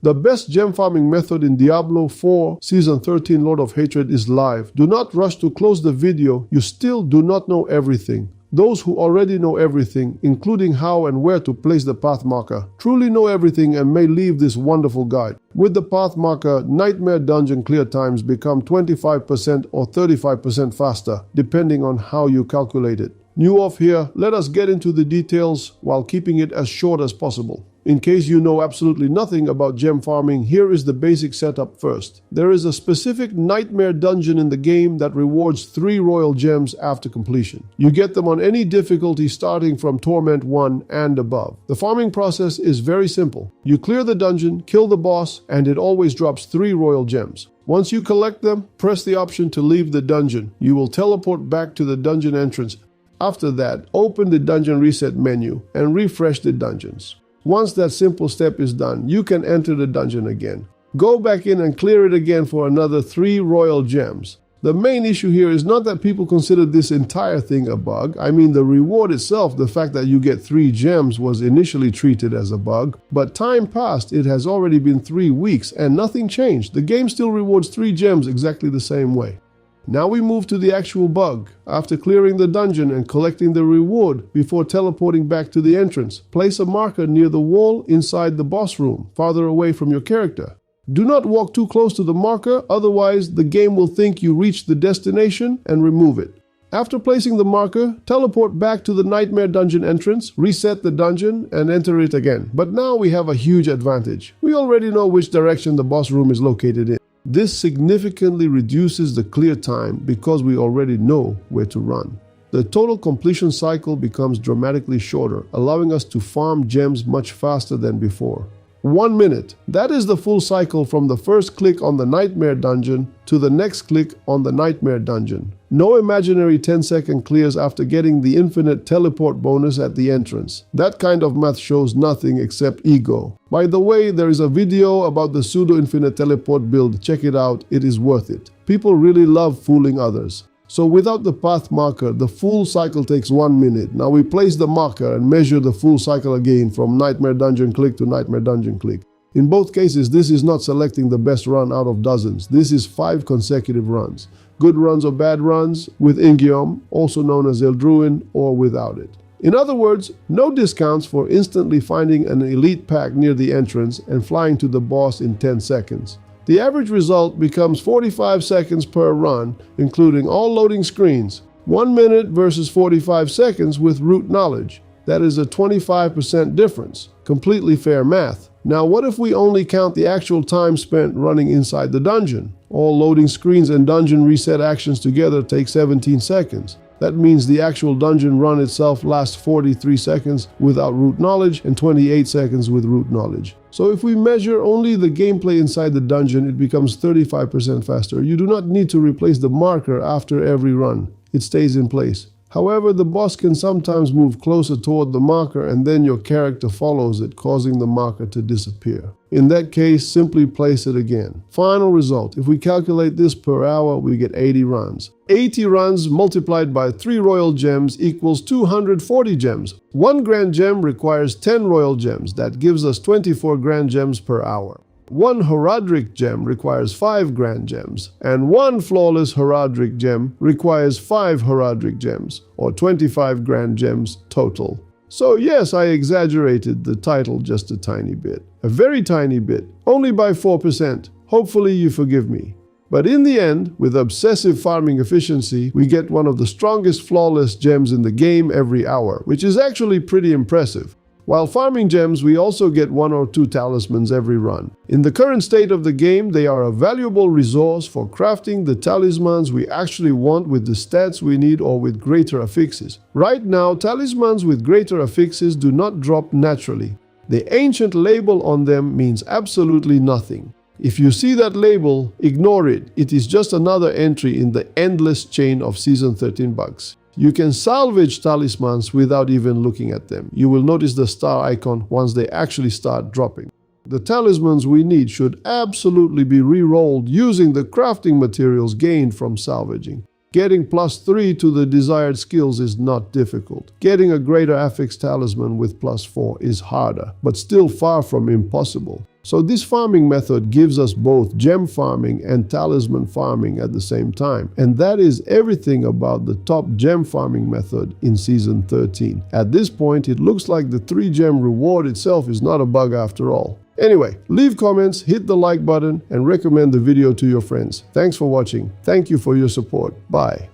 The best gem farming method in Diablo 4 Season 13 Lord of Hatred is live. Do not rush to close the video, you still do not know everything. Those who already know everything, including how and where to place the path marker, truly know everything and may leave this wonderful guide. With the path marker, Nightmare Dungeon clear times become 25% or 35% faster, depending on how you calculate it. New off here, let us get into the details while keeping it as short as possible. In case you know absolutely nothing about gem farming, here is the basic setup first. There is a specific Nightmare Dungeon in the game that rewards 3 royal gems after completion. You get them on any difficulty starting from Torment 1 and above. The farming process is very simple. You clear the dungeon, kill the boss, and it always drops 3 royal gems. Once you collect them, press the option to leave the dungeon. You will teleport back to the dungeon entrance. After that, open the dungeon reset menu and refresh the dungeons. Once that simple step is done, you can enter the dungeon again. Go back in and clear it again for another 3 royal gems. The main issue here is not that people consider this entire thing a bug. I mean, the reward itself, the fact that you get 3 gems, was initially treated as a bug, but time passed, it has already been 3 weeks and nothing changed. The game still rewards 3 gems exactly the same way. Now we move to the actual bug. After clearing the dungeon and collecting the reward before teleporting back to the entrance, place a marker near the wall inside the boss room, farther away from your character. Do not walk too close to the marker, otherwise the game will think you reached the destination and remove it. After placing the marker, teleport back to the Nightmare Dungeon entrance, reset the dungeon, and enter it again. But now we have a huge advantage. We already know which direction the boss room is located in. This significantly reduces the clear time because we already know where to run. The total completion cycle becomes dramatically shorter, allowing us to farm gems much faster than before. 1 minute. That is the full cycle from the first click on the Nightmare Dungeon to the next click on the Nightmare Dungeon. No imaginary 10-second clears after getting the infinite teleport bonus at the entrance. That kind of math shows nothing except ego. By the way, there is a video about the pseudo-infinite teleport build. Check it out, it is worth it. People really love fooling others. So without the path marker, the full cycle takes 1 minute. Now we place the marker and measure the full cycle again from Nightmare Dungeon click to Nightmare Dungeon click. In both cases, this is not selecting the best run out of dozens. This is 5 consecutive runs. Good runs or bad runs, with Ingium, also known as Eldruin, or without it. In other words, no discounts for instantly finding an elite pack near the entrance and flying to the boss in 10 seconds. The average result becomes 45 seconds per run, including all loading screens. 1 minute versus 45 seconds with root knowledge. That is a 25% difference. Completely fair math. Now what if we only count the actual time spent running inside the dungeon? All loading screens and dungeon reset actions together take 17 seconds. That means the actual dungeon run itself lasts 43 seconds without root knowledge and 28 seconds with root knowledge. So if we measure only the gameplay inside the dungeon, it becomes 35% faster. You do not need to replace the marker after every run. It stays in place. However, the boss can sometimes move closer toward the marker and then your character follows it, causing the marker to disappear. In that case, simply place it again. Final result, if we calculate this per hour, we get 80 runs. 80 runs multiplied by 3 royal gems equals 240 gems. 1 grand gem requires 10 royal gems. That gives us 24 grand gems per hour. 1 Horadric gem requires 5 grand gems, and 1 flawless Horadric gem requires 5 Horadric gems, or 25 grand gems total. So yes, I exaggerated the title just a tiny bit. A very tiny bit, only by 4%. Hopefully you forgive me. But in the end, with obsessive farming efficiency, we get one of the strongest flawless gems in the game every hour, which is actually pretty impressive. While farming gems, we also get 1 or 2 talismans every run. In the current state of the game, they are a valuable resource for crafting the talismans we actually want with the stats we need or with greater affixes. Right now, talismans with greater affixes do not drop naturally. The ancient label on them means absolutely nothing. If you see that label, ignore it. It is just another entry in the endless chain of Season 13 bugs. You can salvage talismans without even looking at them. You will notice the star icon once they actually start dropping. The talismans we need should absolutely be re-rolled using the crafting materials gained from salvaging. Getting +3 to the desired skills is not difficult. Getting a greater affix talisman with +4 is harder, but still far from impossible. So this farming method gives us both gem farming and talisman farming at the same time. And that is everything about the top gem farming method in Season 13. At this point, it looks like the 3 gem reward itself is not a bug after all. Anyway, leave comments, hit the like button, and recommend the video to your friends. Thanks for watching. Thank you for your support. Bye.